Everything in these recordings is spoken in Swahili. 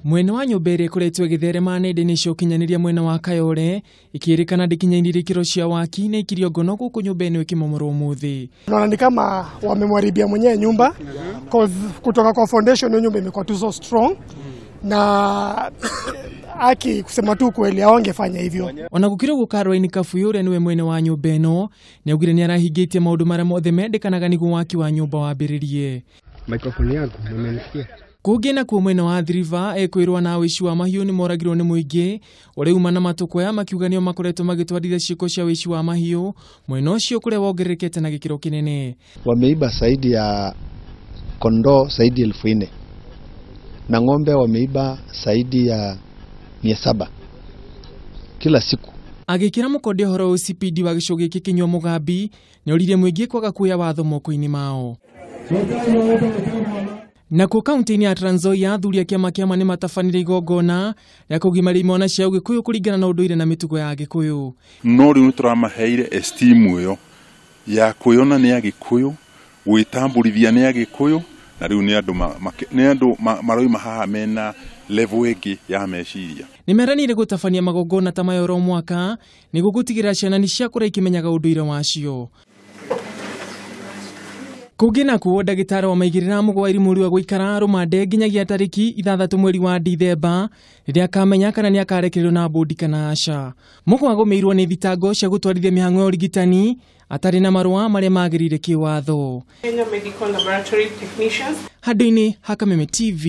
Mwena wa Nyumba ĩrĩa ĩkoretwo ĩgĩtherema nenda-inĩ cia ũkinyanĩria mwena wa Kayole ikĩrĩkana ndĩkinyaniirie ikiro cia waki na ikirio ngono gũkũ nyũmba ĩno ĩkĩmomorwo ũmũthĩ. Naona ni kama wamemharibia mwenyewe nyumba kutoka kwa foundation ya nyumba imekuwa tu so strong na aki kusema tu kweli hawangefanya hivyo. Ona gũkĩrwo gũkarwa-inĩ Kabuyu ũrĩa niwe mwene wa nyũmba ĩno nĩaugire nĩarahingĩtie maũndũ marĩa mothe mendekanaga nĩguo waki wa nyũmba wambĩrĩrie. Microphone yangu mmenisikia? Kũngĩ na kuo mwena wa River ekwĩrwo na wĩici wa mahiũ nĩ moragirwo nĩ mũingĩ ũrĩa uma na matũkũya makiuga nĩo makoretwo magĩtwarithia ciĩko cia wĩici wa mahiũ mwena ũcio kũrĩa wongererekete na gĩkĩro kĩnene. Wameiba zaidi ya kondoo zaidi ya 1000 na ng'ombe wameiba zaidi ya 700 kila siku. Agĩkĩra mũkonde ũhoro OCPD wa gĩcigo gĩkĩ Kĩnyua Mũgambi nĩoririe mũingĩ kwaga kuoya watho moko-inĩ mao. Nakuo kaunti-inĩ ya Trans Nzoia athuri a kĩama nĩ matabanĩire igongona rĩa kũgimaria imona cia Ũgĩkũyũ kũringana na ũndũire na mĩtugo ya Gĩkũyũ. No rĩu nĩtũramaheire esteem ĩyo ya kwĩona nĩ Agĩkũyũ, gwĩtambũrithia nĩ Agĩkũyũ, na rĩu nĩ andũ maroima haha mena level ĩngĩ ya meciria. Nĩmeranĩire gũtabania magongona ta maya oro mwaka nĩguo gũtigĩrĩra ciana nĩ ciakũra ikĩmenyaga ũndũire wacio. Kũngĩ nakuo ndagĩtarĩ wa maigĩrĩra mũgwa irimũ wa gũikara rũmande nginyagia tarĩki 6 mweri wa Dithemba rĩrĩa akamenya kana nĩ akarekererio na mbũndi kana aca. Mũgwa gũmĩirwo nĩ thitango cia gũtwarithia mĩhang'o ya ũrigitani atarĩ na marũa marĩa magĩrĩire kĩwatho. Handũ-inĩ ha Kameme TV,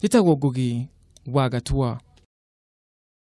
njĩtagwo Ngũgĩ wa Gatua.